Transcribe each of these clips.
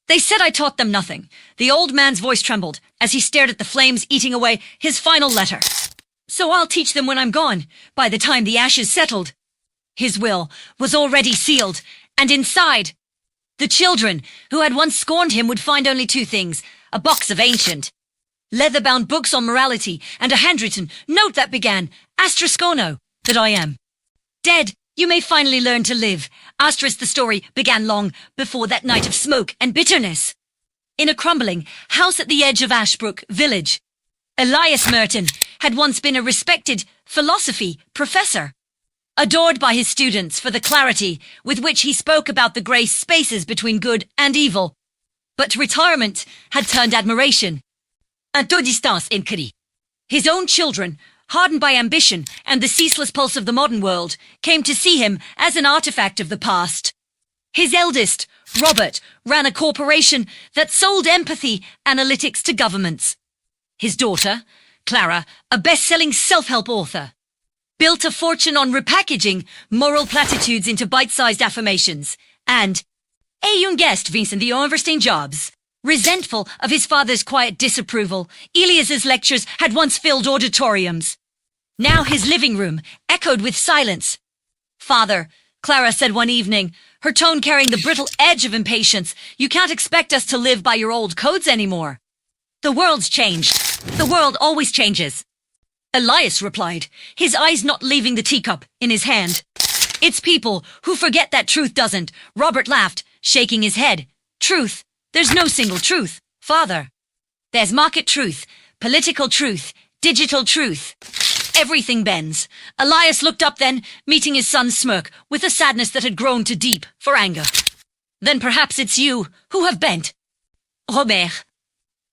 They said I taught them nothing. The old man's voice trembled as he stared at the flames eating away his final letter. So I'll teach them when I'm gone, by the time the ashes settled. His will was already sealed, and inside, the children who had once scorned him would find only two things: a box of ancient, leather-bound books on morality, and a handwritten note that began, Astrascono, that I am dead. You may finally learn to live. Asterisk, the story began long before that night of smoke and bitterness. In a crumbling house at the edge of Ashbrook Village, Elias Merton had once been a respected philosophy professor, adored by his students for the clarity with which he spoke about the grey spaces between good and evil. But retirement had turned admiration. Un taux distance increase. His own children, hardened by ambition and the ceaseless pulse of the modern world, came to see him as an artifact of the past. His eldest, Robert, ran a corporation that sold empathy analytics to governments. His daughter, Clara, a best-selling self-help author, built a fortune on repackaging moral platitudes into bite-sized affirmations. And a young guest, Vincent the Overstein Jobs, resentful of his father's quiet disapproval, Elias's lectures had once filled auditoriums. Now his living room echoed with silence. "Father," Clara said one evening, her tone carrying the brittle edge of impatience, "you can't expect us to live by your old codes anymore. The world's changed. The world always changes." Elias replied, his eyes not leaving the teacup in his hand. "It's people who forget that truth doesn't." Robert laughed, shaking his head. "Truth? There's no single truth, Father. There's market truth, political truth, digital truth. Everything bends." Elias looked up then, meeting his son's smirk with a sadness that had grown to deep for anger. "Then perhaps it's you who have bent. Robert,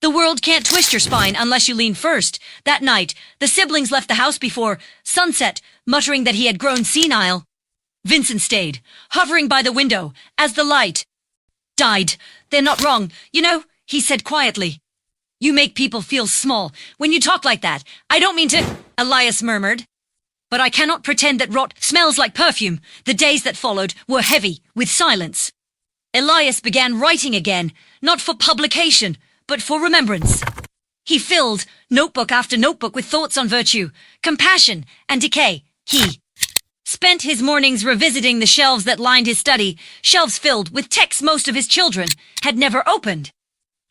the world can't twist your spine unless you lean first." That night, the siblings left the house before sunset, muttering that he had grown senile. Vincent stayed, hovering by the window as the light died. "They're not wrong, you know," he said quietly. "You make people feel small when you talk like that." "I don't mean to," Elias murmured. "But I cannot pretend that rot smells like perfume." The days that followed were heavy with silence. Elias began writing again, not for publication, but for remembrance. He filled notebook after notebook with thoughts on virtue, compassion, and decay. He spent his mornings revisiting the shelves that lined his study, shelves filled with texts most of his children had never opened.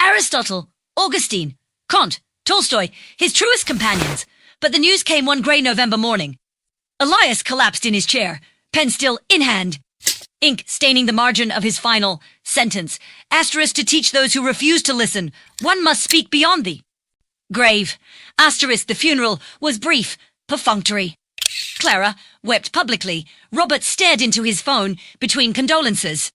Aristotle, Augustine, Kant, Tolstoy, his truest companions. But the news came one grey November morning. Elias collapsed in his chair, pen still in hand, ink staining the margin of his final sentence. Asterisk, to teach those who refuse to listen, one must speak beyond the grave. Asterisk, the funeral was brief, perfunctory. Clara wept publicly. Robert stared into his phone between condolences.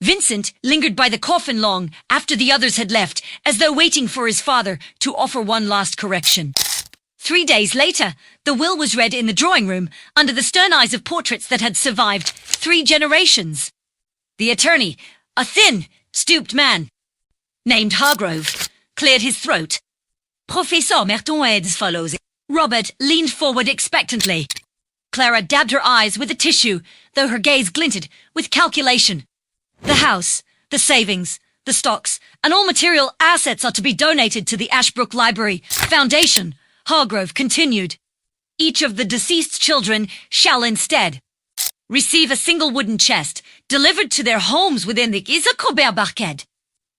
Vincent lingered by the coffin long after the others had left, as though waiting for his father to offer one last correction. 3 days later, the will was read in the drawing room under the stern eyes of portraits that had survived 3 generations. The attorney, a thin, stooped man named Hargrove, cleared his throat. "Professor Merton aids follows." Robert leaned forward expectantly. Clara dabbed her eyes with a tissue, though her gaze glinted with calculation. "The house, the savings, the stocks, and all material assets are to be donated to the Ashbrook Library Foundation," Hargrove continued. "Each of the deceased children shall instead receive a single wooden chest delivered to their homes within the Isacobert Barquette."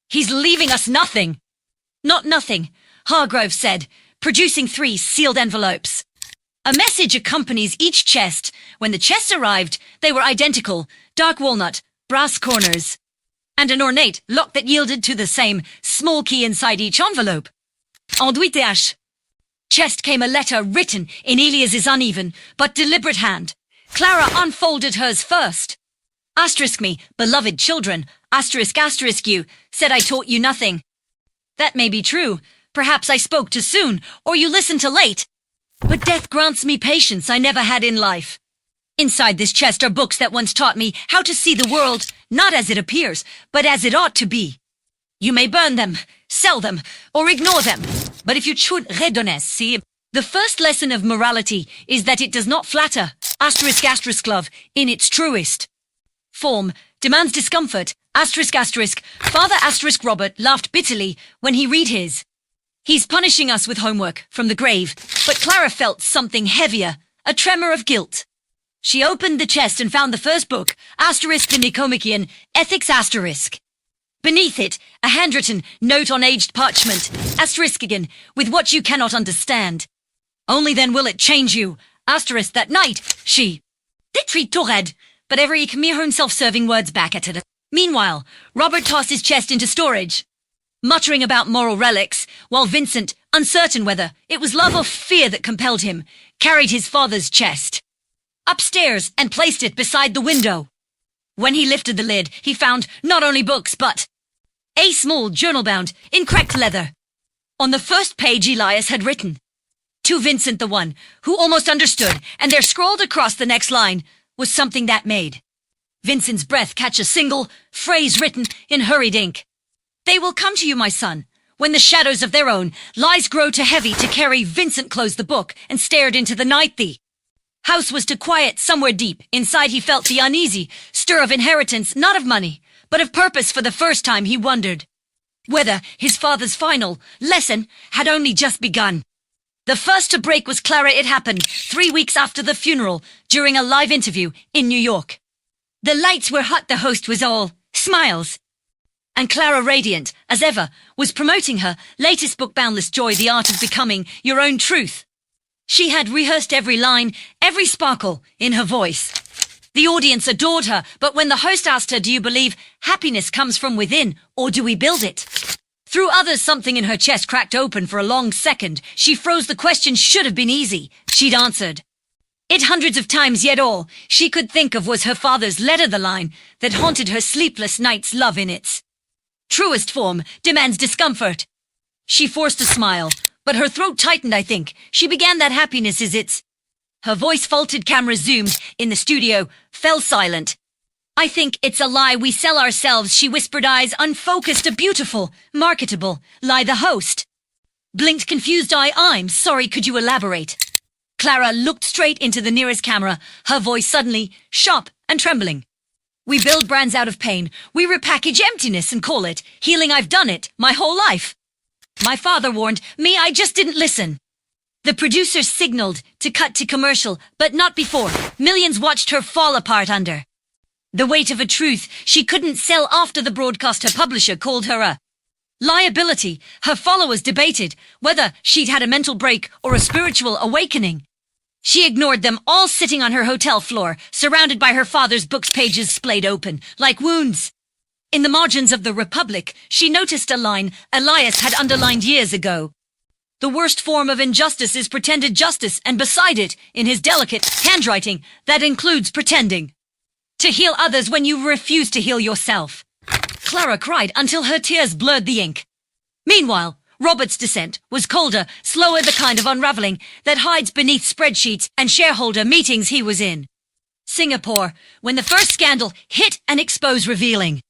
"He's leaving us nothing." "Not nothing," Hargrove said, producing 3 sealed envelopes. A message accompanies each chest. When the chests arrived, they were identical, dark walnut, brass corners, and an ornate lock that yielded to the same small key inside each envelope. Enduit chest came a letter written in Elias's uneven but deliberate hand. Clara unfolded hers first. "Asterisk me, beloved children, asterisk asterisk you, said I taught you nothing. That may be true. Perhaps I spoke too soon, or you listened too late. But death grants me patience I never had in life. Inside this chest are books that once taught me how to see the world, not as it appears, but as it ought to be. You may burn them, sell them, or ignore them, but if you should redonner, the first lesson of morality is that it does not flatter, asterisk asterisk love, in its truest form, demands discomfort, Asterisk asterisk. Father asterisk Robert laughed bitterly when he read his. He's punishing us with homework from the grave, but Clara felt something heavier, a tremor of guilt. She opened the chest and found the first book, asterisk the Nicomachean, Ethics asterisk. Beneath it, a handwritten note on aged parchment, asterisk again, with what you cannot understand. Only then will it change you. Asterisk that night, she. Ditri Torred, but every mere self-serving words back at it. Meanwhile, Robert tossed his chest into storage, muttering about moral relics, while Vincent, uncertain whether it was love or fear that compelled him, carried his father's chest upstairs and placed it beside the window. When he lifted the lid, he found not only books, but a small journal bound in cracked leather. On the first page Elias had written, "To Vincent the one who almost understood," and there scrawled across the next line was something that made Vincent's breath catch a single phrase written in hurried ink. "They will come to you, my son, when the shadows of their own lies grow too heavy to carry." Vincent closed the book and stared into the night. The house was too quiet. Somewhere deep inside he felt the uneasy stir of inheritance, not of money, but of purpose. For the first time he wondered whether his father's final lesson had only just begun. The first to break was Clara. It happened 3 weeks after the funeral, during a live interview in New York. The lights were hot, the host was all smiles, and Clara, radiant as ever, was promoting her latest book, Boundless Joy, The Art of Becoming Your Own Truth. She had rehearsed every line, every sparkle in her voice. The audience adored her, but when the host asked her, "Do you believe happiness comes from within, or do we build it?" Through others, something in her chest cracked open for a long second. She froze. The question should have been easy. She'd answered it hundreds of times, yet all she could think of was her father's letter, the line that haunted her sleepless nights. "Love in its truest form demands discomfort." She forced a smile, but her throat tightened. "I think," she began, "that happiness is its..." Her voice faltered. Camera zoomed in the studio, fell silent. "I think it's a lie we sell ourselves," she whispered, eyes unfocused. "A beautiful, marketable lie." The host blinked, confused eye. "I'm sorry, could you elaborate?" Clara looked straight into the nearest camera, her voice suddenly sharp and trembling. "We build brands out of pain. We repackage emptiness and call it healing. I've done it my whole life. My father warned me, I just didn't listen." The producers signaled to cut to commercial, but not before. Millions watched her fall apart under the weight of a truth she couldn't sell. After the broadcast, her publisher called her a liability. Her followers debated whether she'd had a mental break or a spiritual awakening. She ignored them all, sitting on her hotel floor, surrounded by her father's books, pages splayed open like wounds. In the margins of the Republic, she noticed a line Elias had underlined years ago. "The worst form of injustice is pretended justice," and beside it, in his delicate handwriting, "that includes pretending to heal others when you refuse to heal yourself." Clara cried until her tears blurred the ink. Meanwhile, Robert's descent was colder, slower, the kind of unraveling that hides beneath spreadsheets and shareholder meetings. He was in Singapore when the first scandal hit and exposed, revealing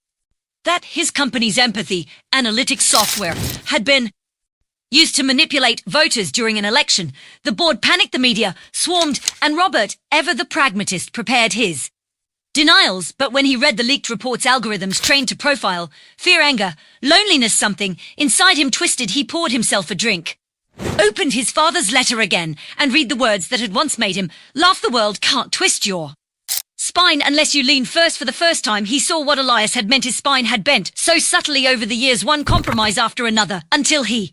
that his company's empathy analytics software had been used to manipulate voters during an election. The board panicked, the media swarmed, and Robert, ever the pragmatist, prepared his denials. But when he read the leaked report's algorithms trained to profile fear, anger, loneliness, something inside him twisted. He poured himself a drink, opened his father's letter again, and read the words that had once made him laugh. "The world can't twist your spine unless you lean first." For the first time, he saw what Elias had meant. His spine had bent so subtly over the years, one compromise after another, until he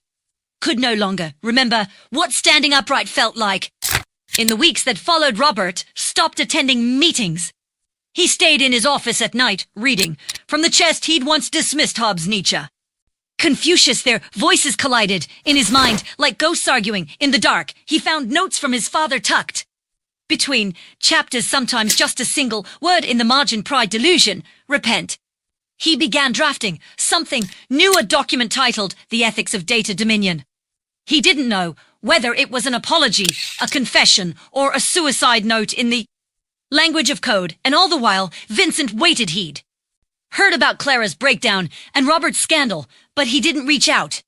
could no longer remember what standing upright felt like. In the weeks that followed, Robert stopped attending meetings. He stayed in his office at night, reading from the chest he'd once dismissed. Hobbes, Nietzsche, Confucius. Their voices collided in his mind like ghosts arguing in the dark. He found notes from his father tucked between chapters, sometimes just a single word in the margin. Pride, delusion, repent. He began drafting something new, a document titled The Ethics of Data Dominion. He didn't know whether it was an apology, a confession, or a suicide note in the language of code. And all the while, Vincent waited. He'd heard about Clara's breakdown and Robert's scandal, but he didn't reach out.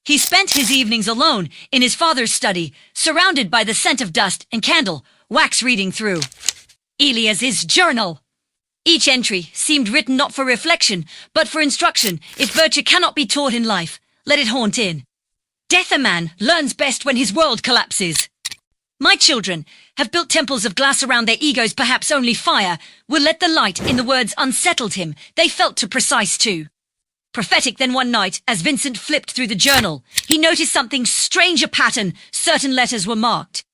He spent his evenings alone in his father's study, surrounded by the scent of dust and candle wax, reading through Elias's journal. Each entry seemed written not for reflection, but for instruction. If virtue cannot be taught in life, let it haunt in. Death a man learns best when his world collapses. My children have built temples of glass around their egos, perhaps only fire will let the light in the words unsettled him. They felt too precise too. Prophetic then one night, as Vincent flipped through the journal, he noticed something strange, a pattern. Certain letters were marked.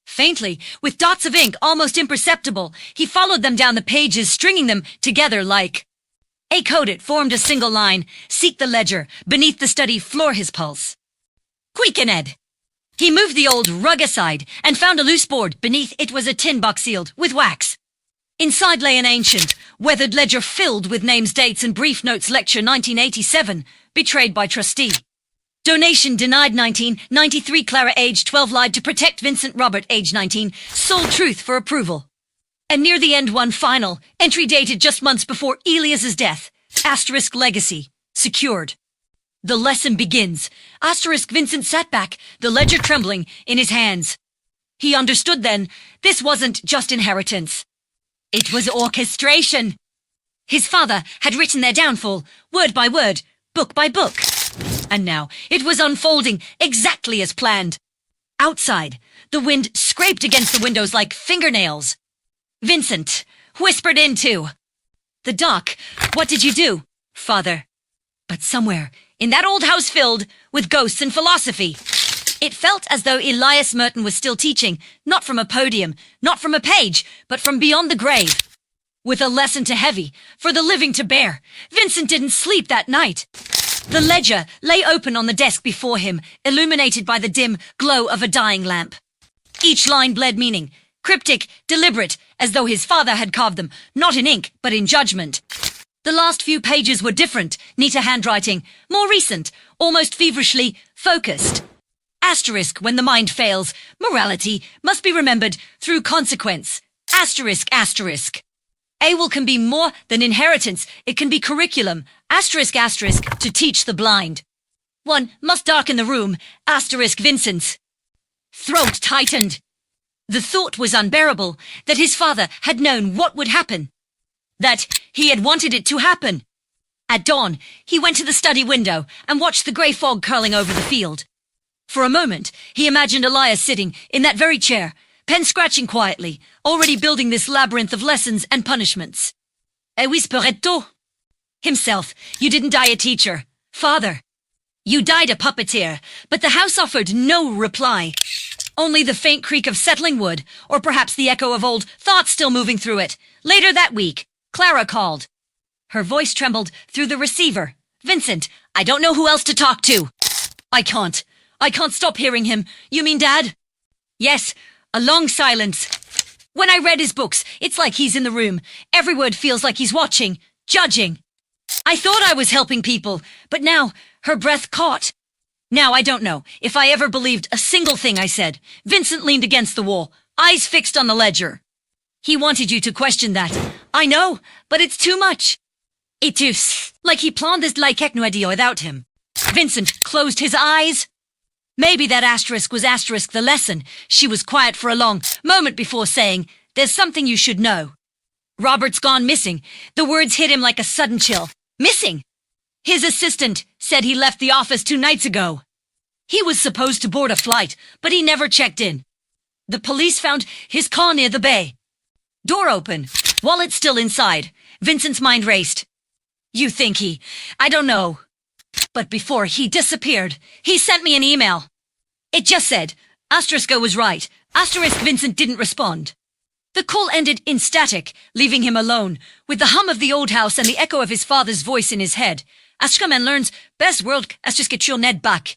Faintly, with dots of ink almost imperceptible, he followed them down the pages, stringing them together like a code. It formed a single line. Seek the ledger. Beneath the study floor his pulse. Quicken. He moved the old rug aside and found a loose board. Beneath it was a tin box sealed with wax. Inside lay an ancient, weathered ledger filled with names, dates, and brief notes. Lecture 1987, betrayed by trustee. Donation denied 1993. Clara, age 12, lied to protect Vincent. Robert, age 19, sold truth for approval. And near the end, one final entry dated just months before Elias's death. Asterisk legacy secured. The lesson begins. Asterisk Vincent sat back, the ledger trembling in his hands. He understood then, this wasn't just inheritance. It was orchestration. His father had written their downfall, word by word, book by book. And now it was unfolding exactly as planned. Outside, the wind scraped against the windows like fingernails. Vincent whispered into the dark. What did you do, father? But somewhere in that old house filled with ghosts and philosophy, it felt as though Elias Merton was still teaching, not from a podium, not from a page, but from beyond the grave. With a lesson too heavy for the living to bear, Vincent didn't sleep that night. The ledger lay open on the desk before him, illuminated by the dim glow of a dying lamp. Each line bled meaning, cryptic, deliberate, as though his father had carved them, not in ink, but in judgment. The last few pages were different, neater handwriting, more recent, almost feverishly focused. Asterisk, when the mind fails, morality must be remembered through consequence. Asterisk, asterisk. AWOL can be more than inheritance, it can be curriculum. Asterisk, asterisk, to teach the blind. One must darken the room. Asterisk, Vincent's throat tightened. The thought was unbearable, that his father had known what would happen. That he had wanted it to happen. At dawn, he went to the study window and watched the grey fog curling over the field. For a moment, he imagined Elias sitting in that very chair, pen scratching quietly, already building this labyrinth of lessons and punishments. E whisperetto. Himself, you didn't die a teacher. Father, you died a puppeteer, but the house offered no reply. Only the faint creak of settling wood, or perhaps the echo of old thoughts still moving through it. Later that week, Clara called. Her voice trembled through the receiver. Vincent, I don't know who else to talk to. I can't stop hearing him. You mean Dad? Yes, a long silence. When I read his books, it's like he's in the room. Every word feels like he's watching, judging. I thought I was helping people, but now her breath caught. Now I don't know if I ever believed a single thing I said. Vincent leaned against the wall, eyes fixed on the ledger. He wanted you to question that. I know, but it's too much. It is like he planned this like idea without him. Vincent closed his eyes. Maybe that asterisk was asterisk the lesson. She was quiet for a long moment before saying, there's something you should know. Robert's gone missing. The words hit him like a sudden chill. Missing? His assistant said he left the office 2 nights ago. He was supposed to board a flight, but he never checked in. The police found his car near the bay. Door open, wallet still inside. Vincent's mind raced. You think I don't know. But before he disappeared, he sent me an email. It just said, Asterisko was right. Asterisk Vincent didn't respond. The call ended in static, leaving him alone, with the hum of the old house and the echo of his father's voice in his head. Astraman learns best world Asterisk get your Ned back.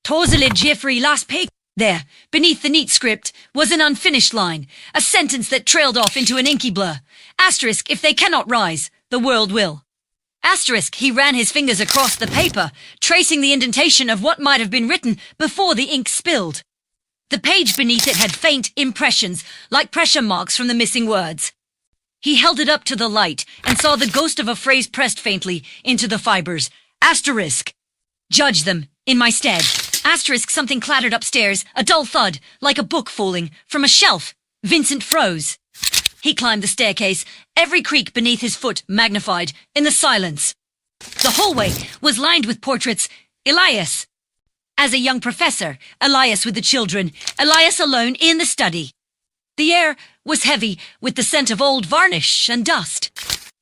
Torzalid Jeffrey last page. There, beneath the neat script, was an unfinished line, a sentence that trailed off into an inky blur. Asterisk, if they cannot rise, the world will. Asterisk, he ran his fingers across the paper, tracing the indentation of what might have been written before the ink spilled. The page beneath it had faint impressions, like pressure marks from the missing words. He held it up to the light and saw the ghost of a phrase pressed faintly into the fibers. Asterisk. Judge them, in my stead. Asterisk, something clattered upstairs, a dull thud, like a book falling from a shelf. Vincent froze. He climbed the staircase, every creak beneath his foot magnified in the silence. The hallway was lined with portraits. Elias as a young professor, Elias with the children, Elias alone in the study. The air was heavy with the scent of old varnish and dust.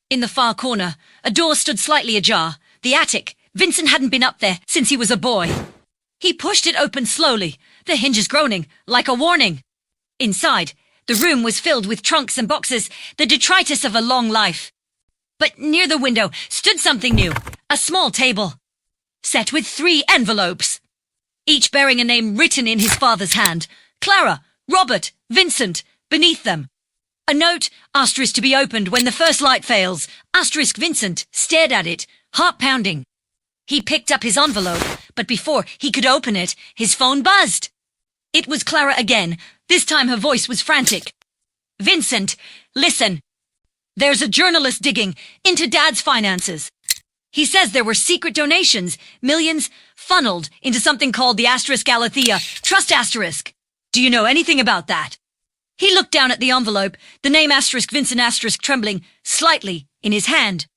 In the far corner, a door stood slightly ajar. The attic. Vincent hadn't been up there since he was a boy. He pushed it open slowly, the hinges groaning like a warning. Inside, the room was filled with trunks and boxes, the detritus of a long life. But near the window stood something new, a small table, set with 3 envelopes, each bearing a name written in his father's hand. Clara, Robert, Vincent, beneath them. A note, asterisk to be opened when the first light fails. Asterisk Vincent stared at it, heart pounding. He picked up his envelope, but before he could open it, his phone buzzed. It was Clara again. This time her voice was frantic. Vincent, listen. There's a journalist digging into Dad's finances. He says there were secret donations, millions, funneled into something called the asterisk Alethea Trust asterisk. Do you know anything about that? He looked down at the envelope, the name asterisk Vincent asterisk trembling slightly in his hand.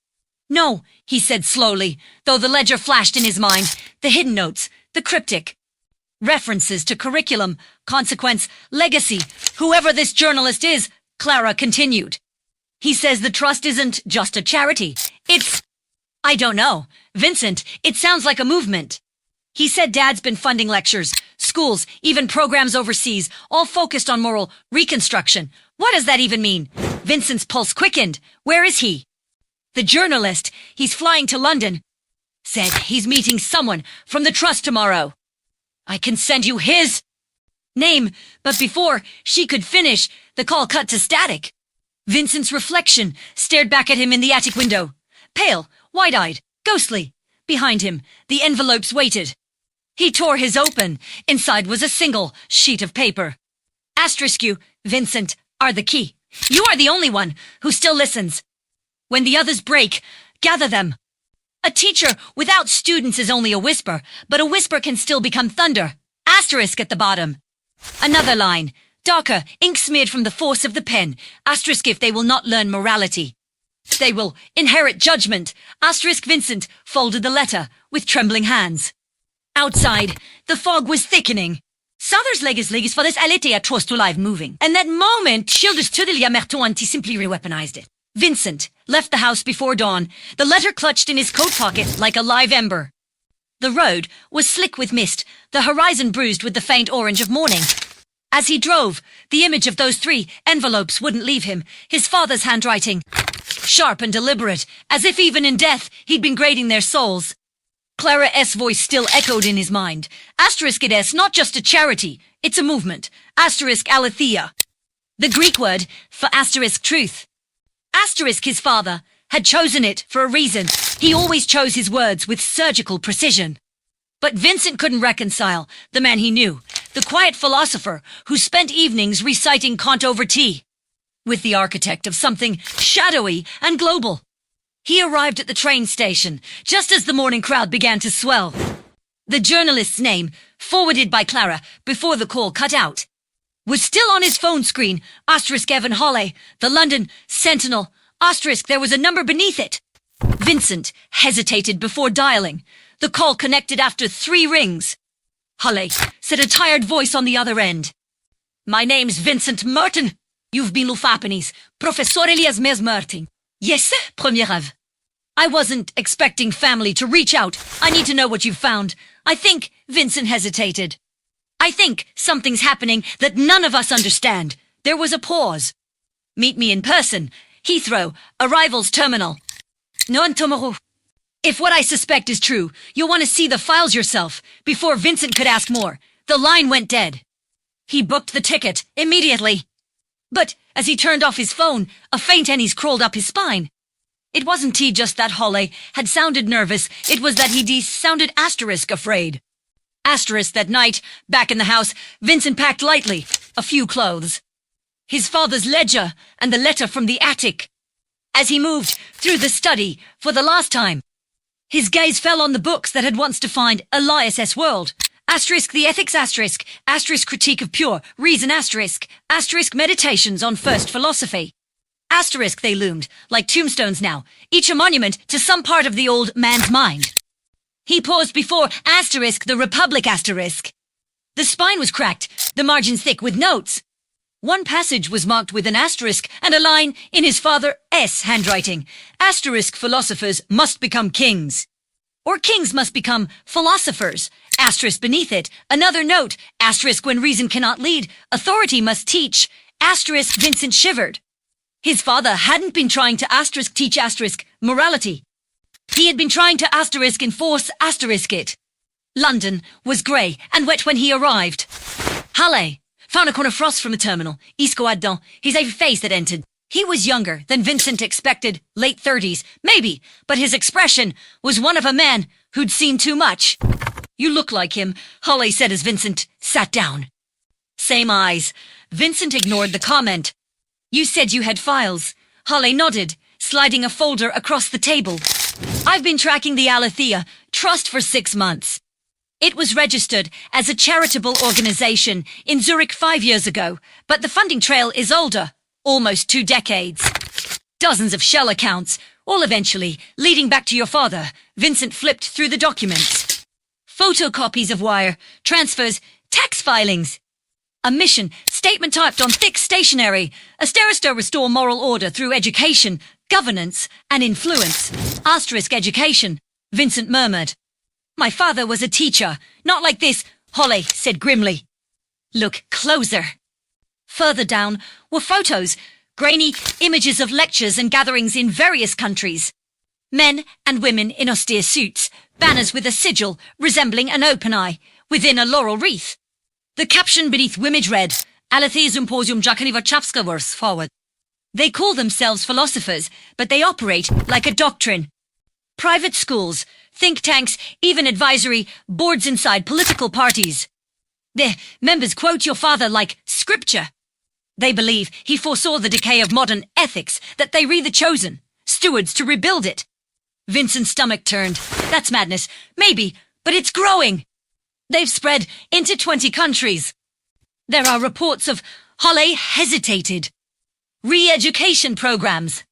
No, he said slowly, though the ledger flashed in his mind, the hidden notes, the cryptic. References to curriculum, consequence, legacy, whoever this journalist is, Clara continued. He says the trust isn't just a charity. It's... I don't know. Vincent, it sounds like a movement. He said Dad's been funding lectures, schools, even programs overseas, all focused on moral reconstruction. What does that even mean? Vincent's pulse quickened. Where is he? The journalist, he's flying to London, said he's meeting someone from the trust tomorrow. I can send you his name, but before she could finish, the call cut to static. Vincent's reflection stared back at him in the attic window. Pale, wide-eyed, ghostly. Behind him, the envelopes waited. He tore his open. Inside was a single sheet of paper. Asterisk you, Vincent, are the key. You are the only one who still listens. When the others break, gather them. A teacher without students is only a whisper, but a whisper can still become thunder. Asterisk at the bottom. Another line, darker, ink smeared from the force of the pen. Asterisk if they will not learn morality. They will inherit judgment. Asterisk Vincent folded the letter with trembling hands. Outside, the fog was thickening. Souther's legis for this Alethea trust to live moving. And that moment, Childers Tudelia Mertoanti simply re-weaponized it. Vincent left the house before dawn, the letter clutched in his coat pocket like a live ember. The road was slick with mist, the horizon bruised with the faint orange of morning. As he drove, the image of those 3 envelopes wouldn't leave him, his father's handwriting, sharp and deliberate, as if even in death he'd been grading their souls. Clara S. voice still echoed in his mind. Asterisk it S, not just a charity, it's a movement. Asterisk Alethea. The Greek word for asterisk truth. Asterisk his father had chosen it for a reason. He always chose his words with surgical precision. But Vincent couldn't reconcile the man he knew, the quiet philosopher who spent evenings reciting Kant over tea, with the architect of something shadowy and global. He arrived at the train station just as the morning crowd began to swell. The journalist's name, forwarded by Clara before the call cut out, was still on his phone screen. Asterisk Evan Holley, the London Sentinel. Asterisk there was a number beneath it. Vincent hesitated before dialing. The call connected after 3 rings. Holley said a tired voice on the other end. My name's Vincent Merton. You've been Lufapenis. Professor Elias Merton. Yes, Premier Ave. I wasn't expecting family to reach out. I need to know what you've found. I think Vincent hesitated. I think something's happening that none of us understand. There was a pause. Meet me in person. Heathrow, arrivals terminal. Non tomorrow. If what I suspect is true, you'll want to see the files yourself. Before Vincent could ask more, the line went dead. He booked the ticket immediately. But as he turned off his phone, a faint unease crawled up his spine. It wasn't he just that Holley had sounded nervous, it was that he sounded asterisk afraid. Asterisk that night, back in the house, Vincent packed lightly, a few clothes. His father's ledger and the letter from the attic. As he moved through the study for the last time, his gaze fell on the books that had once defined Elias S. world. Asterisk the ethics asterisk, asterisk critique of pure reason asterisk, asterisk meditations on first philosophy. Asterisk they loomed, like tombstones now, each a monument to some part of the old man's mind. He paused before asterisk the Republic asterisk. The spine was cracked, the margins thick with notes. One passage was marked with an asterisk and a line in his father's handwriting. Asterisk philosophers must become kings. Or kings must become philosophers. Asterisk beneath it, another note. Asterisk when reason cannot lead, authority must teach. Asterisk Vincent shivered. His father hadn't been trying to asterisk teach asterisk morality. He had been trying to asterisk enforce asterisk it. London was grey and wet when he arrived. Halle found a corner frost from the terminal. Isco Adon, his ugly face that entered. He was younger than Vincent expected, late 30s, maybe, but his expression was one of a man who'd seen too much. You look like him, Halle said as Vincent sat down. Same eyes. Vincent ignored the comment. You said you had files. Halle nodded, sliding a folder across the table. I've been tracking the Alethea Trust for 6 months. It was registered as a charitable organization in Zurich 5 years ago, but the funding trail is older, almost 2 decades. Dozens of shell accounts, all eventually leading back to your father. Vincent flipped through the documents. Photocopies of wire, transfers, tax filings. A mission statement typed on thick stationery. Asterisk restore moral order through education, governance, and influence. Asterisk education, Vincent murmured. My father was a teacher. Not like this, Halle said grimly. Look closer. Further down were photos, grainy images of lectures and gatherings in various countries. Men and women in austere suits, banners with a sigil resembling an open eye, within a laurel wreath. The caption beneath Wimage read, Alethea Symposium Jakaniva Chapskawers forward. They call themselves philosophers, but they operate like a doctrine. Private schools, think tanks, even advisory boards inside political parties. Their members quote your father like scripture. They believe he foresaw the decay of modern ethics, that they re the chosen, stewards to rebuild it. Vincent's stomach turned. That's madness. Maybe, but it's growing. They've spread into 20 countries. There are reports of Halle hesitated. Re-education programs.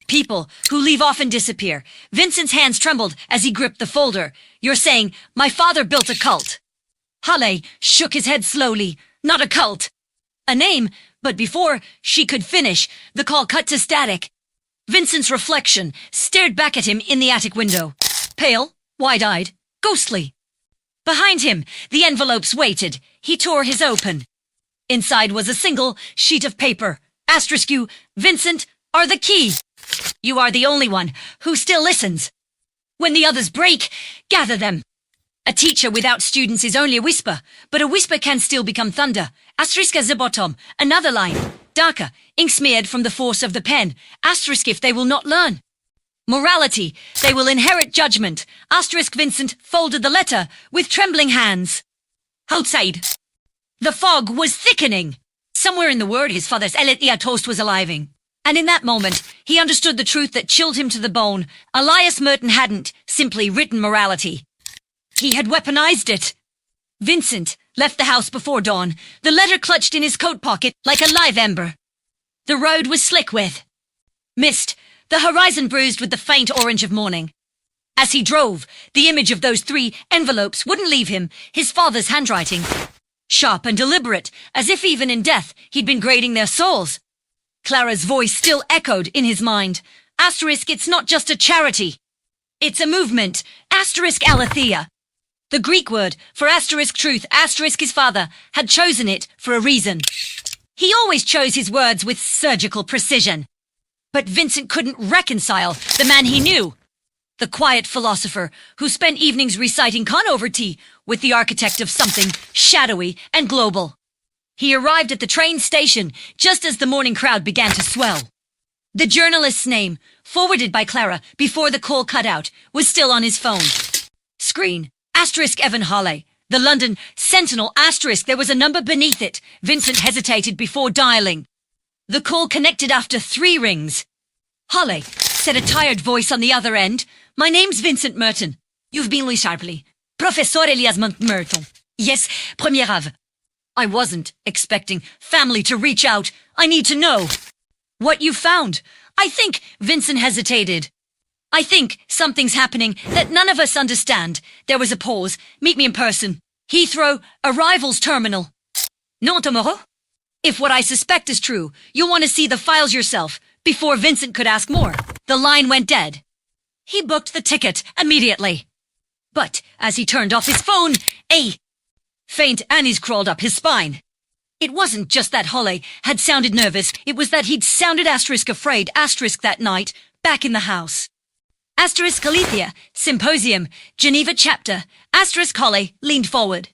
People who leave off and disappear. Vincent's hands trembled as he gripped the folder. You're saying, my father built a cult. Halle shook his head slowly. Not a cult. A name, but before she could finish, the call cut to static. Vincent's reflection stared back at him in the attic window. Pale, wide-eyed, ghostly. Behind him, the envelopes waited. He tore his open. Inside was a single sheet of paper. Asterisk you, Vincent, are the key. You are the only one who still listens. When the others break, gather them. A teacher without students is only a whisper, but a whisper can still become thunder. Asterisk at the bottom, another line. Darker, ink smeared from the force of the pen. Asterisk if they will not learn. Morality, they will inherit judgment. Asterisk Vincent folded the letter with trembling hands. Outside. The fog was thickening. Somewhere in the word his father's Alethea toast was aliving. And in that moment, he understood the truth that chilled him to the bone. Elias Merton hadn't simply written morality. He had weaponized it. Vincent left the house before dawn, the letter clutched in his coat pocket like a live ember. The road was slick with mist, the horizon bruised with the faint orange of morning. As he drove, the image of those 3 envelopes wouldn't leave him, his father's handwriting. Sharp and deliberate, as if even in death he'd been grading their souls. Clara's voice still echoed in his mind. Asterisk, it's not just a charity. It's a movement. Asterisk Alethea. The Greek word for asterisk truth, asterisk his father, had chosen it for a reason. He always chose his words with surgical precision. But Vincent couldn't reconcile the man he knew. The quiet philosopher who spent evenings reciting Conover tea with the architect of something shadowy and global. He arrived at the train station just as the morning crowd began to swell. The journalist's name, forwarded by Clara before the call cut out, was still on his phone. Screen. Asterisk Evan Halle. The London Sentinel asterisk. There was a number beneath it. Vincent hesitated before dialing. The call connected after 3 rings. Halle, said a tired voice on the other end. My name's Vincent Merton. You've been Louis Sharpley. Professor Elias Merton. Yes, Premier Ave. I wasn't expecting family to reach out. I need to know. What you found. I think Vincent hesitated. I think something's happening that none of us understand. There was a pause. Meet me in person. Heathrow, arrivals terminal. Non, tomorrow? If what I suspect is true, you'll want to see the files yourself. Before Vincent could ask more, the line went dead. He booked the ticket immediately. But as he turned off his phone, a faint unease crawled up his spine. It wasn't just that Holly had sounded nervous, it was that he'd sounded *afraid* that night, back in the house. *Alethea, Symposium, Geneva chapter, *Holly leaned forward.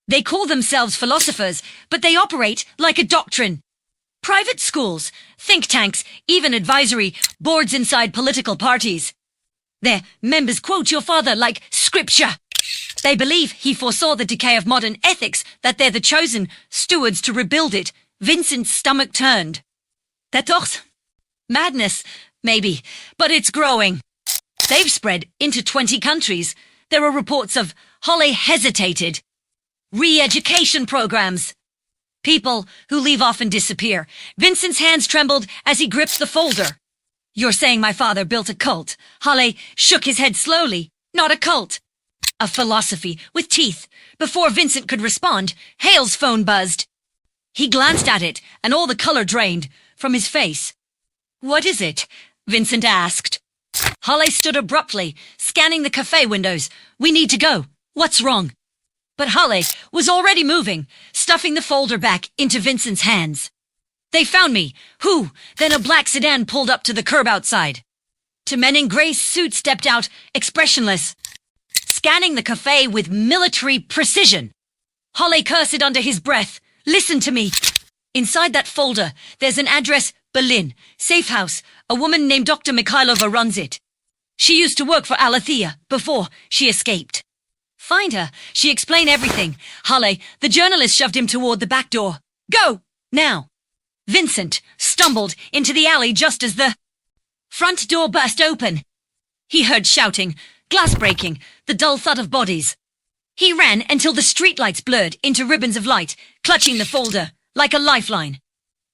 They call themselves philosophers, but they operate like a doctrine. Private schools, think tanks, even advisory boards inside political parties. Their members quote your father like scripture. They believe he foresaw the decay of modern ethics, that they're the chosen stewards to rebuild it. Vincent's stomach turned. 14? Madness, maybe, but it's growing. They've spread into 20 countries. There are reports of Holly hesitated. Re-education programs. People who leave often disappear. Vincent's hands trembled as he gripped the folder. You're saying my father built a cult? Holly shook his head slowly. Not a cult. A philosophy with teeth. Before Vincent could respond, Hale's phone buzzed. He glanced at it, and all the color drained from his face. What is it? Vincent asked. Holly stood abruptly, scanning the cafe windows. We need to go. What's wrong? But Holly was already moving, stuffing the folder back into Vincent's hands. They found me. Who? Then a black sedan pulled up to the curb outside. Two men in grey suits stepped out, expressionless, scanning the cafe with military precision. Holly cursed under his breath. Listen to me. Inside that folder, there's an address, Berlin, safe house. A woman named Dr. Mikhailova runs it. She used to work for Alethea before she escaped. Find her. She explained everything. Holly, the journalist, shoved him toward the back door. Go! Now! Vincent stumbled into the alley just as the front door burst open. He heard shouting, glass breaking, the dull thud of bodies. He ran until the streetlights blurred into ribbons of light, clutching the folder like a lifeline.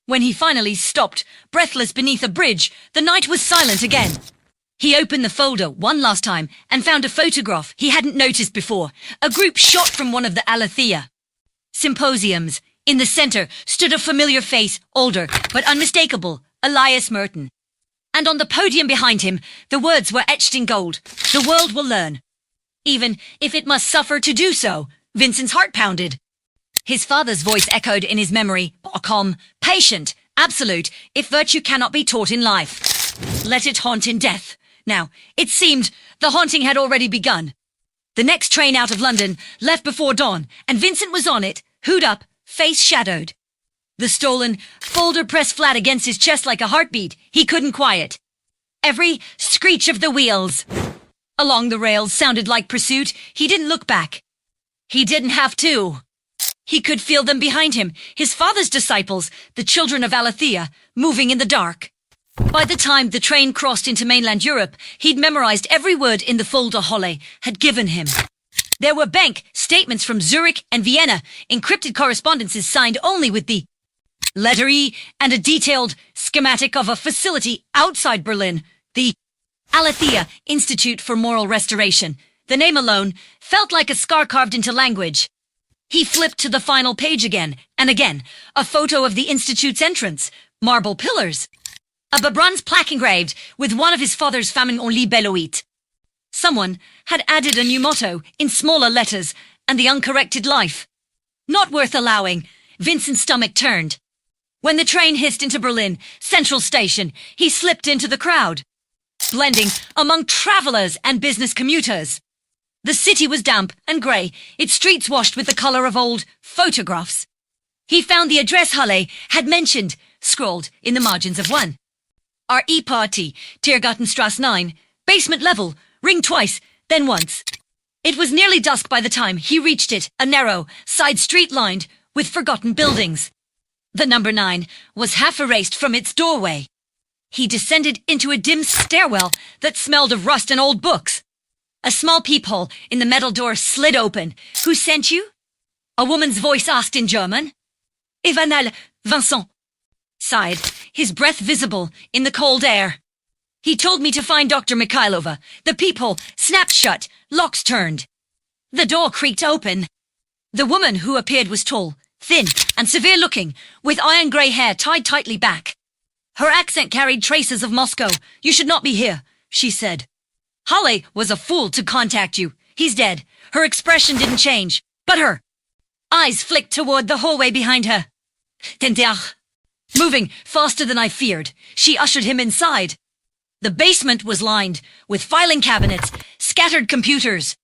When he finally stopped, breathless beneath a bridge, the night was silent again. He opened the folder one last time and found a photograph he hadn't noticed before, a group shot from one of the Alethea symposiums. In the center stood a familiar face, older but unmistakable, Elias Merton. And on the podium behind him, the words were etched in gold. The world will learn. Even if it must suffer to do so, Vincent's heart pounded. His father's voice echoed in his memory, calm, patient, absolute, if virtue cannot be taught in life. Let it haunt in death. Now, it seemed the haunting had already begun. The next train out of London left before dawn, and Vincent was on it, hood up, face shadowed. The stolen folder pressed flat against his chest like a heartbeat he couldn't quiet. Every screech of the wheels along the rails sounded like pursuit. He didn't look back. He didn't have to. He could feel them behind him, his father's disciples, the children of Alethea, moving in the dark. By the time the train crossed into mainland Europe, he'd memorized every word in the folder Holly had given him. There were bank statements from Zurich and Vienna, encrypted correspondences signed only with the letter E, and a detailed schematic of a facility outside Berlin, the Alethea Institute for Moral Restoration. The name alone felt like a scar carved into language. He flipped to the final page again, and again, a photo of the institute's entrance, marble pillars. A bronze plaque engraved with one of his father's famine on libelloit. Someone had added a new motto in smaller letters, and the uncorrected life. Not worth allowing. Vincent's stomach turned. When the train hissed into Berlin Central Station, he slipped into the crowd, blending among travelers and business commuters. The city was damp and grey, its streets washed with the colour of old photographs. He found the address Halle had mentioned, scrawled in the margins of one. R.E. Party, Tiergartenstrasse 9, basement level, ring twice, then once. It was nearly dusk by the time he reached it, a narrow side street lined with forgotten buildings. The number 9 was half erased from its doorway. He descended into a dim stairwell that smelled of rust and old books. A small peephole in the metal door slid open. Who sent you? A woman's voice asked in German. Evanal Vincent sighed. his breath visible in the cold air. He told me to find Dr. Mikhailova. The peephole snapped shut, locks turned. The door creaked open. The woman who appeared was tall, thin, and severe-looking, with iron-grey hair tied tightly back. Her accent carried traces of Moscow. "You should not be here," she said. "Halle was a fool to contact you. He's dead." Her expression didn't change, but her eyes flicked toward the hallway behind her. Tentach. Moving faster than I feared, she ushered him inside. The basement was lined with filing cabinets, scattered computers,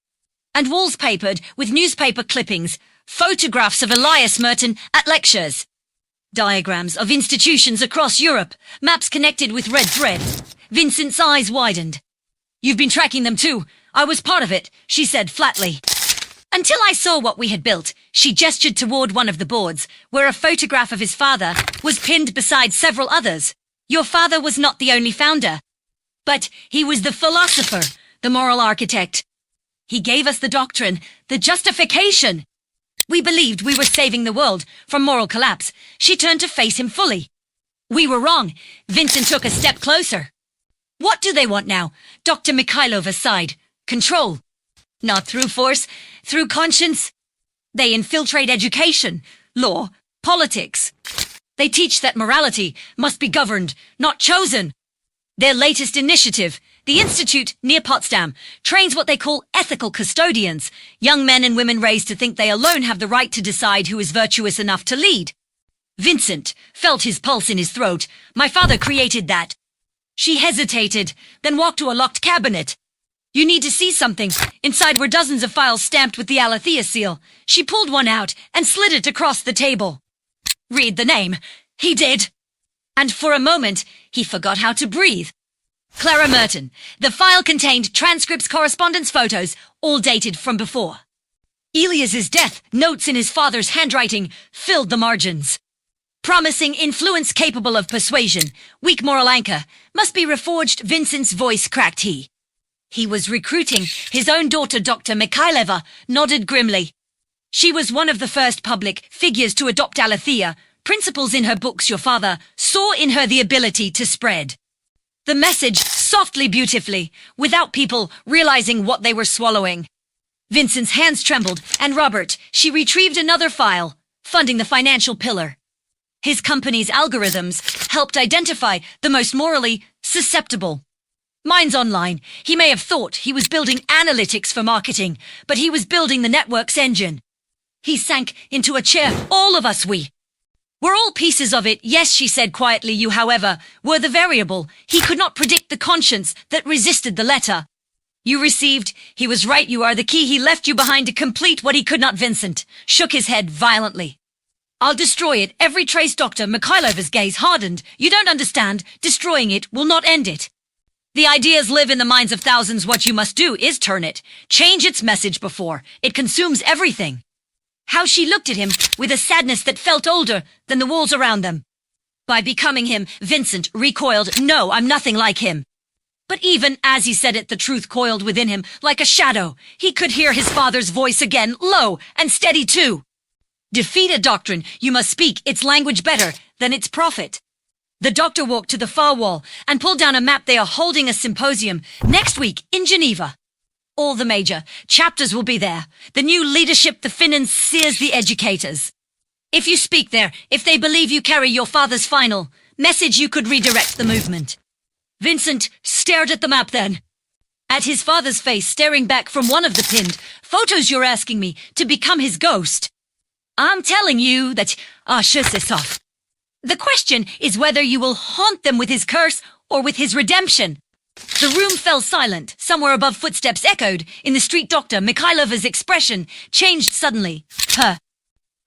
and walls papered with newspaper clippings, photographs of Elias Merton at lectures, diagrams of institutions across Europe, maps connected with red thread. Vincent's eyes widened. "You've been tracking them too. I was part of it," she said flatly. "Until I saw what we had built." She gestured toward one of the boards, where a photograph of his father was pinned beside several others. "Your father was not the only founder, but he was the philosopher, the moral architect. He gave us the doctrine, the justification. We believed we were saving the world from moral collapse." She turned to face him fully. "We were wrong." Vincent took a step closer. "What do they want now?" Dr. Mikhailova sighed. "Control. Not through force, through conscience. They infiltrate education, law, politics. They teach that morality must be governed, not chosen. Their latest initiative, the Institute near Potsdam, trains what they call ethical custodians, young men and women raised to think they alone have the right to decide who is virtuous enough to lead. Vincent felt his pulse in his throat. "My father created that." She hesitated, then walked to a locked cabinet. "You need to see something." Inside were dozens of files stamped with the Aletheia seal. She pulled one out and slid it across the table. "Read the name." He did. And for a moment, he forgot how to breathe. Clara Merton. The file contained transcripts, correspondence, photos, all dated from before. Elias's death, notes in his father's handwriting, filled the margins. Promising influence capable of persuasion, weak moral anchor, must be reforged. Vincent's voice cracked he. He was recruiting his own daughter, Dr. Mikhailova, nodded grimly. She was one of the first public figures to adopt Aletheia. Principles in her books. Your father saw in her the ability to spread the message softly, beautifully, without people realizing what they were swallowing. Vincent's hands trembled, and Robert, she retrieved another file, funding the financial pillar. His company's algorithms helped identify the most morally susceptible minds online. He may have thought he was building analytics for marketing, but he was building the network's engine. He sank into a chair. "All of us, we're all pieces of it." "Yes," she said quietly. "You, however, were the variable." He could not predict the conscience that resisted the letter. "You received." He was right. "You are the key. He left you behind to complete what he could not." Vincent shook his head violently. "I'll destroy it." Every trace. Dr. Mikhailova's gaze hardened. "You don't understand. Destroying it will not end it. The ideas live in the minds of thousands. What you must do is turn it. Change its message before it consumes everything." How she looked at him with a sadness that felt older than the walls around them. By becoming him, Vincent recoiled. "No, I'm nothing like him." But even as he said it, the truth coiled within him like a shadow. He could hear his father's voice again, low and steady too. "Defeat a doctrine. You must speak its language better than its prophet." The doctor walked to the far wall and pulled down a map. "They are holding a symposium next week in Geneva. All the major chapters will be there. The new leadership, the financiers, the educators. If you speak there, if they believe you carry your father's final message, you could redirect the movement." Vincent stared at the map then. At his father's face staring back from one of the pinned photos. "You're asking me to become his ghost?" "I'm telling you that off. The question is whether you will haunt them with his curse or with his redemption." The room fell silent. Somewhere above, footsteps echoed in the street. Dr. Mikhailova's expression changed suddenly. Her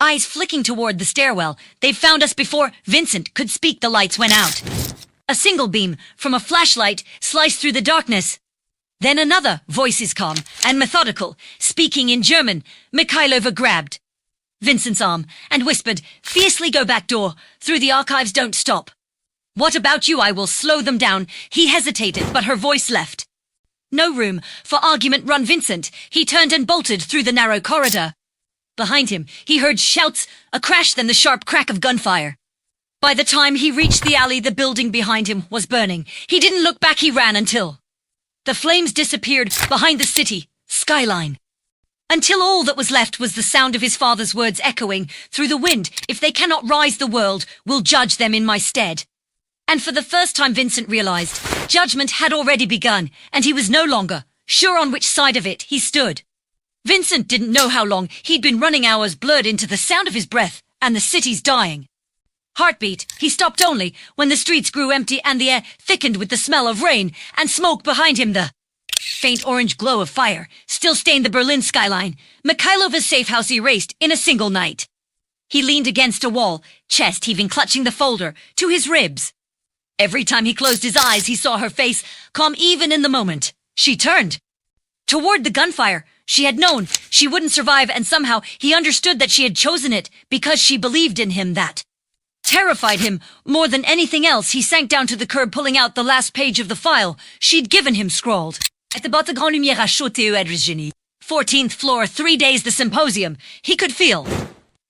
eyes flicking toward the stairwell. "They've found us before." Vincent could speak. The lights went out. A single beam from a flashlight sliced through the darkness. Then another, voices calm and methodical, speaking in German. Mikhailova grabbed Vincent's arm and whispered, fiercely, "Go back door. Through the archives, don't stop." "What about you? I will slow them down." He hesitated, but her voice left no room for argument. "Run, Vincent." He turned and bolted through the narrow corridor. Behind him, he heard shouts, a crash, then the sharp crack of gunfire. By the time he reached the alley, the building behind him was burning. He didn't look back, he ran until the flames disappeared behind the city skyline. Until all that was left was the sound of his father's words echoing through the wind. If they cannot rise the world, we'll judge them in my stead. And for the first time, Vincent realized judgment had already begun, and he was no longer sure on which side of it he stood. Vincent didn't know how long he'd been running, hours blurred into the sound of his breath and the city's dying heartbeat. He stopped only when the streets grew empty and the air thickened with the smell of rain and smoke behind him. The faint orange glow of fire still stained the Berlin skyline. Mikhailova's safe house erased in a single night. He leaned against a wall, chest heaving, clutching the folder to his ribs. Every time he closed his eyes, he saw her face, calm even in the moment she turned toward the gunfire. She had known she wouldn't survive, and somehow he understood that she had chosen it because she believed in him. That terrified him more than anything else. He sank down to the curb, pulling out the last page of the file she'd given him, scrawled at the bas grande lumière à chauter au Génie. 14th floor, 3 days, the symposium. He could feel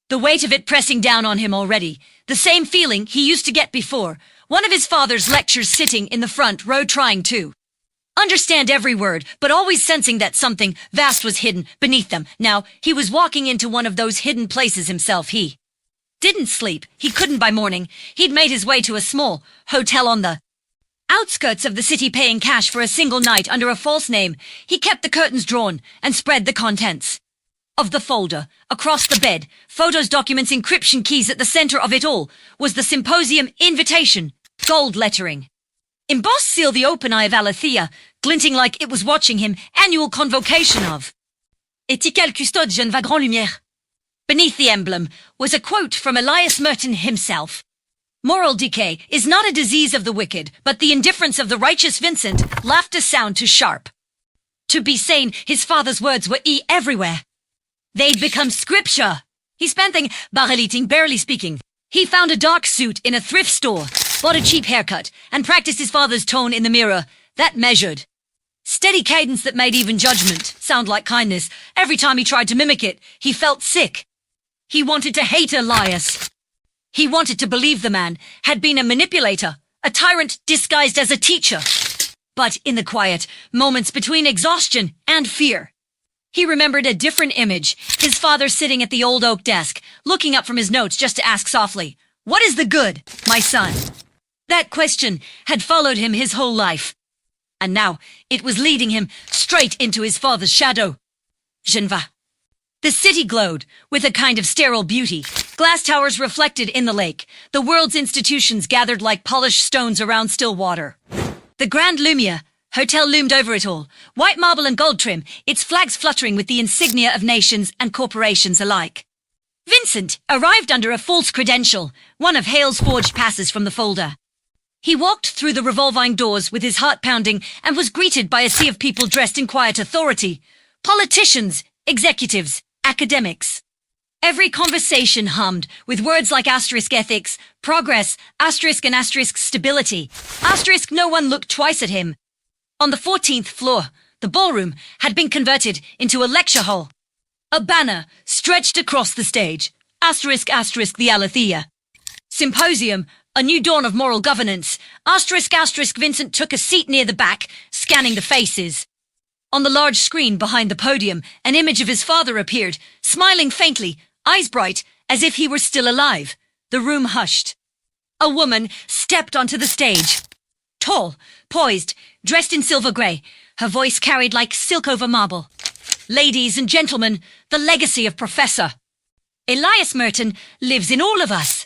the weight of it pressing down on him already. The same feeling he used to get before one of his father's lectures, sitting in the front row, trying to understand every word, but always sensing that something vast was hidden beneath them. Now he was walking into one of those hidden places himself. He didn't sleep. He couldn't by morning. He'd made his way to a small hotel on the outskirts of the city, paying cash for a single night under a false name. He kept the curtains drawn and spread the contents of the folder across the bed. Photos, documents, encryption keys. At the center of it all was the symposium invitation, gold lettering. Embossed seal, the open eye of Alethea, glinting like it was watching him. Annual convocation of Étiquelle Custode Jeune Va Grand Lumière. Beneath the emblem was a quote from Elias Merton himself. Moral decay is not a disease of the wicked, but the indifference of the righteous. Vincent laughed a sound too sharp to be sane. His father's words were everywhere. They'd become scripture. He spent things barely speaking. He found a dark suit in a thrift store, bought a cheap haircut, and practiced his father's tone in the mirror. That measured steady cadence that made even judgment sound like kindness. Every time he tried to mimic it, he felt sick. He wanted to hate Elias. He wanted to believe the man had been a manipulator, a tyrant disguised as a teacher. But in the quiet moments between exhaustion and fear, he remembered a different image. His father sitting at the old oak desk, looking up from his notes just to ask softly, "What is the good, my son?" That question had followed him his whole life, and now it was leading him straight into his father's shadow. Geneva. The city glowed with a kind of sterile beauty. Glass towers reflected in the lake. The world's institutions gathered like polished stones around still water. The Grand Lumiere Hotel loomed over it all, white marble and gold trim, its flags fluttering with the insignia of nations and corporations alike. Vincent arrived under a false credential, one of Hale's forged passes from the folder. He walked through the revolving doors with his heart pounding and was greeted by a sea of people dressed in quiet authority. Politicians, executives, academics. Every conversation hummed with words like asterisk ethics, progress, asterisk and asterisk stability. Asterisk, no one looked twice at him. On the 14th floor, the ballroom had been converted into a lecture hall. A banner stretched across the stage. Asterisk, asterisk, the Alethea Symposium, a new dawn of moral governance. Asterisk, asterisk, Vincent took a seat near the back, scanning the faces. On the large screen behind the podium, an image of his father appeared, smiling faintly, eyes bright, as if he were still alive. The room hushed. A woman stepped onto the stage. Tall, poised, dressed in silver grey, her voice carried like silk over marble. Ladies and gentlemen, the legacy of Professor Elias Merton lives in all of us.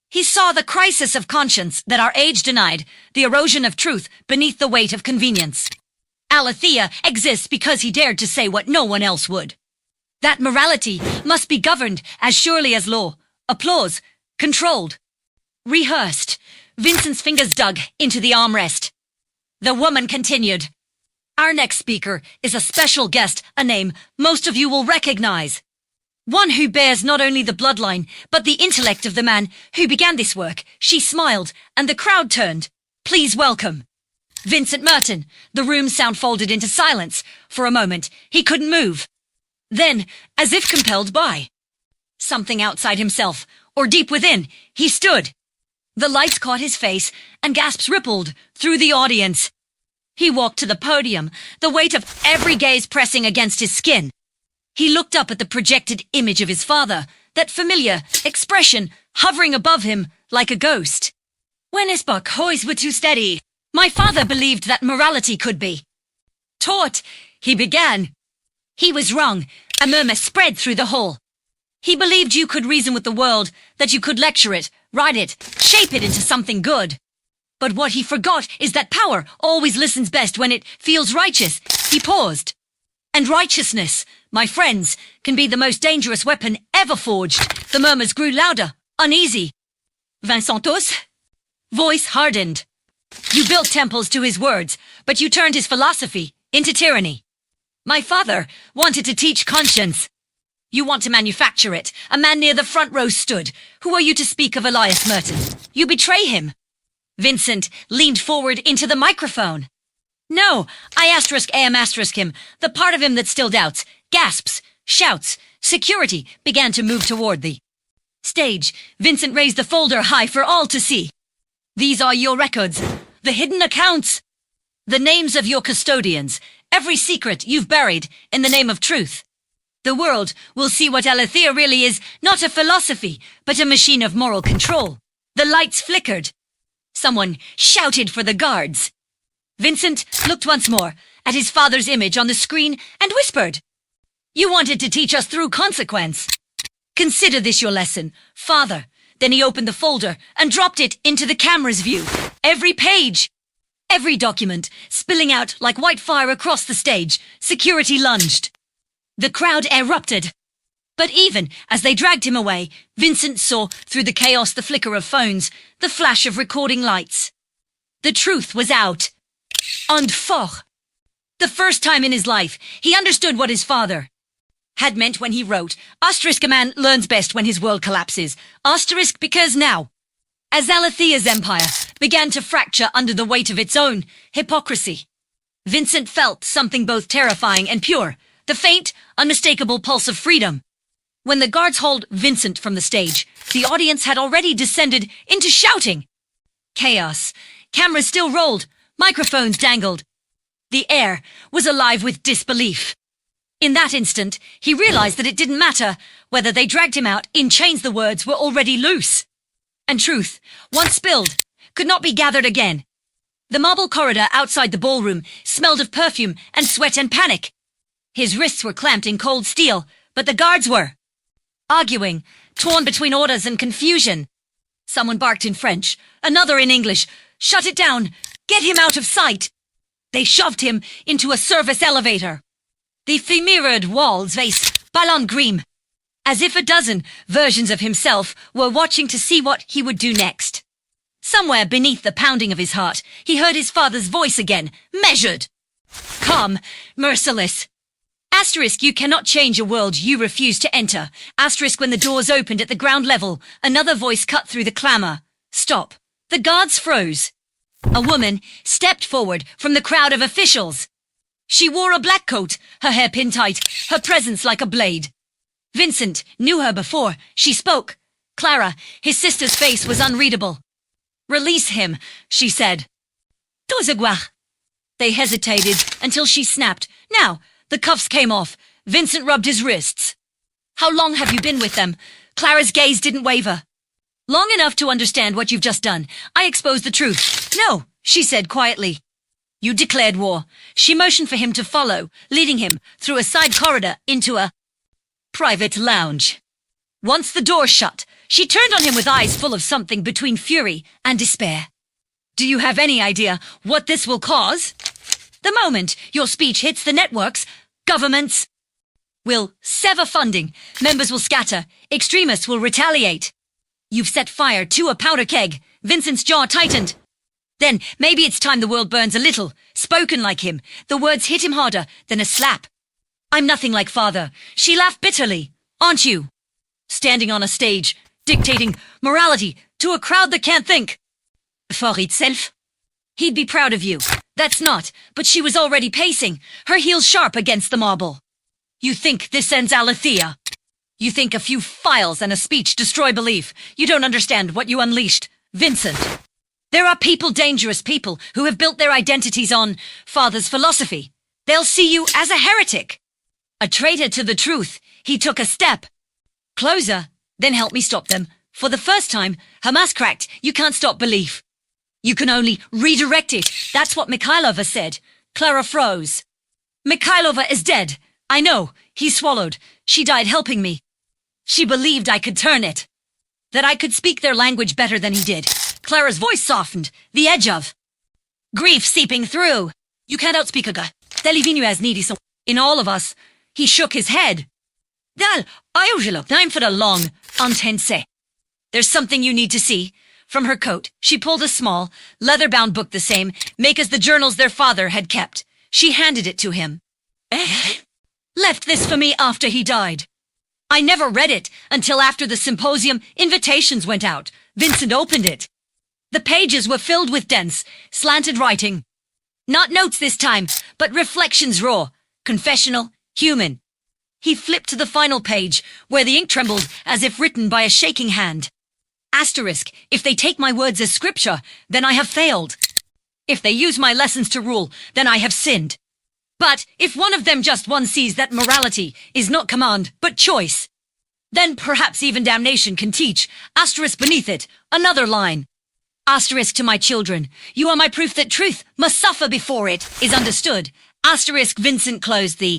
He saw the crisis of conscience that our age denied, the erosion of truth beneath the weight of convenience. Alethea exists because he dared to say what no one else would. That morality must be governed as surely as law. Applause, controlled, rehearsed. Vincent's fingers dug into the armrest. The woman continued. Our next speaker is a special guest, a name most of you will recognize. One who bears not only the bloodline, but the intellect of the man who began this work. She smiled, and the crowd turned. Please welcome Vincent Merton. The room sound folded into silence. For a moment, he couldn't move. Then, as if compelled by something outside himself, or deep within, he stood. The lights caught his face, and gasps rippled through the audience. He walked to the podium, the weight of every gaze pressing against his skin. He looked up at the projected image of his father, that familiar expression hovering above him like a ghost. When his buck hoys were too steady, my father believed that morality could be taught, he began. He was wrong. A murmur spread through the hall. He believed you could reason with the world, that you could lecture it, write it, shape it into something good. But what he forgot is that power always listens best when it feels righteous. He paused. And righteousness, my friends, can be the most dangerous weapon ever forged. The murmurs grew louder, uneasy. Vincentos? Voice hardened. You built temples to his words, but you turned his philosophy into tyranny. My father wanted to teach conscience. You want to manufacture it. A man near the front row stood. Who are you to speak of Elias Merton? You betray him. Vincent leaned forward into the microphone. No, I am him, the part of him that still doubts. Gasps, shouts, security began to move toward the stage. Vincent raised the folder high for all to see. These are your records, the hidden accounts, the names of your custodians, every secret you've buried in the name of truth. The world will see what Alethea really is, not a philosophy, but a machine of moral control. The lights flickered. Someone shouted for the guards. Vincent looked once more at his father's image on the screen and whispered, You wanted to teach us through consequence. Consider this your lesson, Father. Then he opened the folder and dropped it into the camera's view. Every page, every document, spilling out like white fire across the stage. Security lunged. The crowd erupted. But even as they dragged him away, Vincent saw through the chaos the flicker of phones, the flash of recording lights. The truth was out. And fort. The first time in his life, he understood what his father had meant when he wrote, Asterisk, a man learns best when his world collapses. Asterisk, because now, as Alethea's empire began to fracture under the weight of its own hypocrisy, Vincent felt something both terrifying and pure, the faint, unmistakable pulse of freedom. When the guards hauled Vincent from the stage, the audience had already descended into shouting. Chaos. Cameras still rolled. Microphones dangled. The air was alive with disbelief. In that instant, he realized that it didn't matter whether they dragged him out in chains. The words were already loose. And truth, once spilled, could not be gathered again. The marble corridor outside the ballroom smelled of perfume and sweat and panic. His wrists were clamped in cold steel, but the guards were arguing, torn between orders and confusion. Someone barked in French, another in English. Shut it down. Get him out of sight. They shoved him into a service elevator. The mirrored walls face ballon grim, as if a dozen versions of himself were watching to see what he would do next. Somewhere beneath the pounding of his heart, he heard his father's voice again, measured, calm, merciless. Asterisk, you cannot change a world you refuse to enter. Asterisk, when the doors opened at the ground level, another voice cut through the clamor. Stop. The guards froze. A woman stepped forward from the crowd of officials. She wore a black coat, her hair pinned tight, her presence like a blade. Vincent knew her before. She spoke. Clara, his sister's face was unreadable. Release him, she said. Dosaguar. They hesitated until she snapped. Now, the cuffs came off. Vincent rubbed his wrists. How long have you been with them? Clara's gaze didn't waver. Long enough to understand what you've just done. I exposed the truth. No, she said quietly. You declared war. She motioned for him to follow, leading him through a side corridor into a private lounge. Once the door shut, she turned on him with eyes full of something between fury and despair. Do you have any idea what this will cause? The moment your speech hits the networks, governments will sever funding, members will scatter, extremists will retaliate. You've set fire to a powder keg. Vincent's jaw tightened. Then maybe it's time the world burns a little. Spoken like him, the words hit him harder than a slap. I'm nothing like father. She laughed bitterly. Aren't you? Standing on a stage, dictating morality to a crowd that can't think. For itself. He'd be proud of you. That's not, but she was already pacing, her heels sharp against the marble. You think this ends Alethea? You think a few files and a speech destroy belief? You don't understand what you unleashed. Vincent. There are people, dangerous people, who have built their identities on Father's philosophy. They'll see you as a heretic. A traitor to the truth. He took a step closer, then help me stop them. For the first time, Hamas cracked. You can't stop belief. You can only redirect it. That's what Mikhailova said. Clara froze. Mikhailova is dead. I know. He swallowed. She died helping me. She believed I could turn it. That I could speak their language better than he did. Clara's voice softened. The edge of grief seeping through. You can't outspeak a guy. Televinu as needy so in all of us. He shook his head. Dal, I usually look time for the long, intense. There's something you need to see. From her coat, she pulled a small, leather-bound book the same, make as the journals their father had kept. She handed it to him. Left this for me after he died. I never read it until after the symposium invitations went out. Vincent opened it. The pages were filled with dense, slanted writing. Not notes this time, but reflections raw, confessional, human. He flipped to the final page, where the ink trembled as if written by a shaking hand. Asterisk, if they take my words as scripture, then I have failed. If they use my lessons to rule, then I have sinned. But if one of them just one sees that morality is not command, but choice, then perhaps even damnation can teach. Asterisk beneath it, another line. Asterisk to my children, you are my proof that truth must suffer before it is understood. Asterisk Vincent closed the